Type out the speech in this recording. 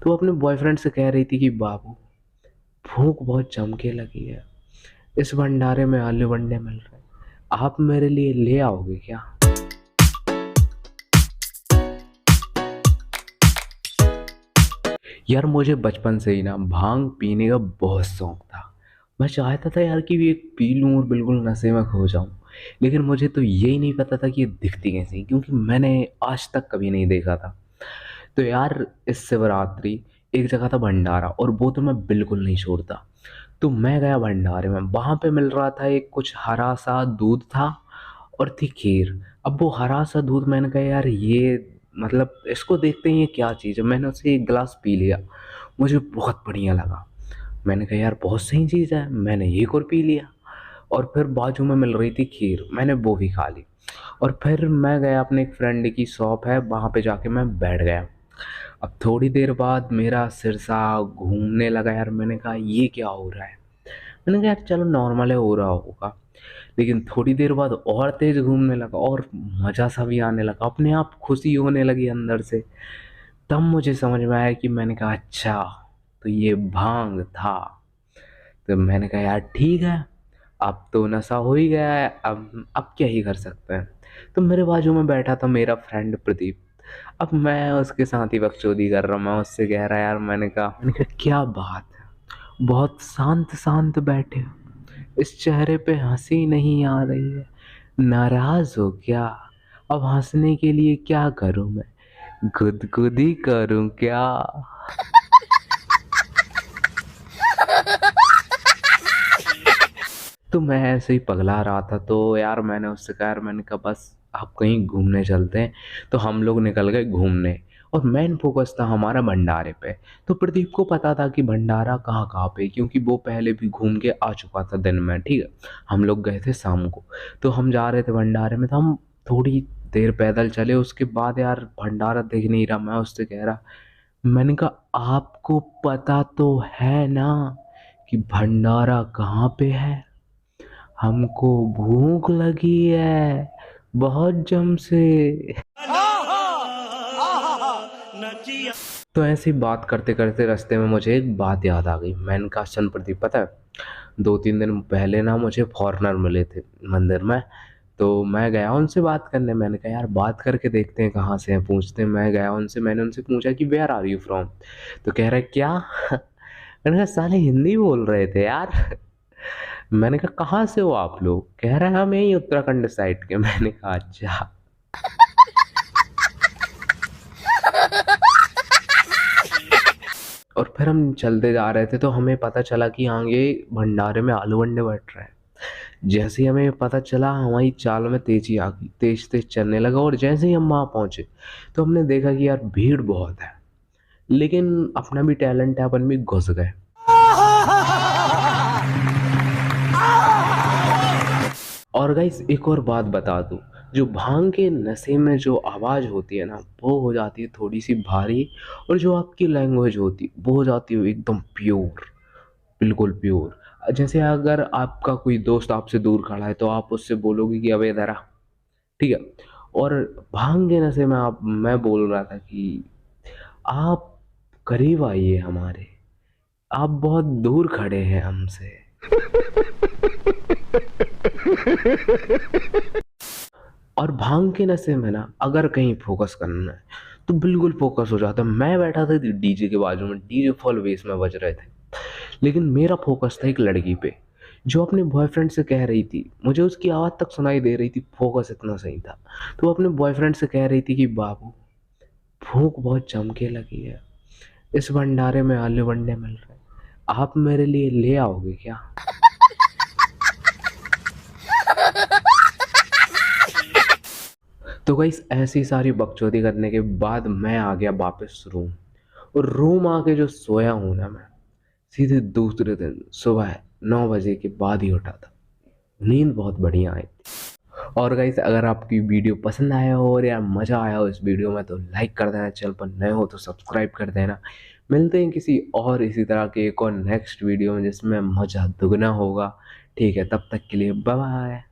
तो अपने बॉयफ्रेंड से कह रही थी कि बाबू, भूख बहुत जम के लगी है, इस भंडारे में आलू वंडे मिल रहे हैं, आप मेरे लिए ले आओगे क्या? यार मुझे बचपन से ही ना भांग पीने का बहुत शौक था। मैं चाहता था यार कि ये पी लूं और बिल्कुल नशे में खो जाऊं। लेकिन मुझे तो यही नहीं पता था कि ये दिखती कैसी, क्योंकि मैंने आज तक कभी नहीं देखा था। तो यार इस शिवरात्रि एक जगह था भंडारा, और वो तो मैं बिल्कुल नहीं छोड़ता। तो मैं गया भंडारे में, वहां पे मिल रहा था एक कुछ हरा सा दूध था और थी खीर। अब वो हरा सा दूध, मैंने कहा यार ये मतलब इसको देखते ही ये क्या चीज़ है। मैंने उसे एक गिलास पी लिया, मुझे बहुत बढ़िया लगा। मैंने कहा यार बहुत सही चीज़ है, मैंने एक और पी लिया। और फिर बाजू में मिल रही थी खीर, मैंने वो भी खा ली। और फिर मैं गया अपने एक फ्रेंड की शॉप है, वहाँ पे जाके मैं बैठ गया। अब थोड़ी देर बाद मेरा सिर सा घूमने लगा यार। मैंने कहा ये क्या हो रहा है। मैंने कहा यार चलो नॉर्मल है, हो रहा होगा। लेकिन थोड़ी देर बाद और तेज घूमने लगा और मज़ा सा भी आने लगा, अपने आप खुशी होने लगी अंदर से। तब मुझे समझ में आया कि मैंने कहा अच्छा, तो ये भांग था। तो मैंने कहा यार ठीक है, अब तो नशा हो ही गया है, अब क्या ही कर सकते हैं। तो मेरे बाजू में बैठा था मेरा फ्रेंड प्रदीप। अब मैं उसके साथ ही बकचोदी कर रहा हूँ, मैं उससे कह रहा यार, मैंने कहा क्या बात है, बहुत शांत शांत बैठे हो, इस चेहरे पे हंसी नहीं आ रही है, नाराज हो क्या? अब हंसने के लिए क्या करूं मैं, गुदगुदी करूं क्या? तो मैं ऐसे ही पगला रहा था। तो यार मैंने उससे कहा यार, मैंने कहा बस आप कहीं घूमने चलते हैं। तो हम लोग निकल गए घूमने, और मेन फोकस था हमारा भंडारे पे। तो प्रदीप को पता था कि भंडारा कहाँ कहाँ पे, क्योंकि वो पहले भी घूम के आ चुका था दिन में, ठीक है। हम लोग गए थे शाम को। तो हम जा रहे थे भंडारे में, तो हम थोड़ी देर पैदल चले। उसके बाद यार भंडारा दिख नहीं रहा। मैं उससे कह रहा, मैंने कहा आपको पता तो है ना कि भंडारा कहाँ पे है? हमको भूख लगी है बहुत जम से। तो ऐसे ही बात करते करते रास्ते में मुझे एक बात याद आ गई। मैंने कहा सन प्रदीप, पता है 2-3 दिन पहले ना मुझे फॉरेनर मिले थे मंदिर में। तो मैं गया उनसे बात करने। मैंने कहा यार बात करके देखते हैं कहाँ से हैं, पूछते हैं। मैं गया उनसे, मैंने उनसे पूछा कि वेयर आर यू फ्रॉम। तो कह रहे क्या मैंने कहा साले हिंदी बोल रहे थे यार। मैंने कहा कहाँ से हो आप लोग? कह रहे हैं हम यही उत्तराखंड साइड के। मैंने कहा अच्छा। और फिर हम चलते जा रहे थे, तो हमें पता चला कि आगे भंडारे में आलू वंडे बट रहे हैं। जैसे ही हमें पता चला, हमारी चाल में तेजी आ गई, तेज तेज चलने लगा। और जैसे ही हम वहाँ पहुँचे, तो हमने देखा कि यार भीड़ बहुत है, लेकिन अपना भी टैलेंट है, अपन भी घुस गए। और गाइस एक और बात बता दूं, जो भांग के नशे में जो आवाज़ होती है ना, वो हो जाती है थोड़ी सी भारी। और जो आपकी लैंग्वेज होती है वो हो जाती है एकदम प्योर, बिल्कुल प्योर। जैसे अगर आपका कोई दोस्त आपसे दूर खड़ा है, तो आप उससे बोलोगे कि अबे इधर आ, ठीक है। और भांग के नशे में आप, मैं बोल रहा था कि आप करीब आइए हमारे, आप बहुत दूर खड़े हैं हमसे। और भांग के नशे में ना अगर कहीं फोकस करना है तो बिल्कुल फोकस हो जाता है। मैं बैठा था डीजे के बाजू में, डीजे फुल बेस में बज रहे थे, लेकिन मेरा फोकस था एक लड़की पे, जो अपने बॉयफ्रेंड से कह रही थी, मुझे उसकी आवाज़ तक सुनाई दे रही थी, फोकस इतना सही था। तो वो अपने बॉयफ्रेंड से कह रही थी कि बाबू, भूख बहुत जम के लगी है, इस भंडारे में आलू वंडे मिल रहे हैं, आप मेरे लिए ले आओगे क्या? तो गाइस ऐसी सारी बकचोदी करने के बाद मैं आ गया वापस रूम। और रूम आके जो सोया हूँ ना मैं, सीधे दूसरे दिन सुबह 9 बजे के बाद ही उठा था। नींद बहुत बढ़िया आई थी। और गाइस अगर आपकी वीडियो पसंद आया हो और यार मज़ा आया हो इस वीडियो में, तो लाइक कर देना, चैनल पर नए हो तो सब्सक्राइब कर देना। मिलते हैं किसी और इसी तरह के एक और नेक्स्ट वीडियो में, जिसमें मज़ा दुगना होगा। ठीक है, तब तक के लिए बाय बाय।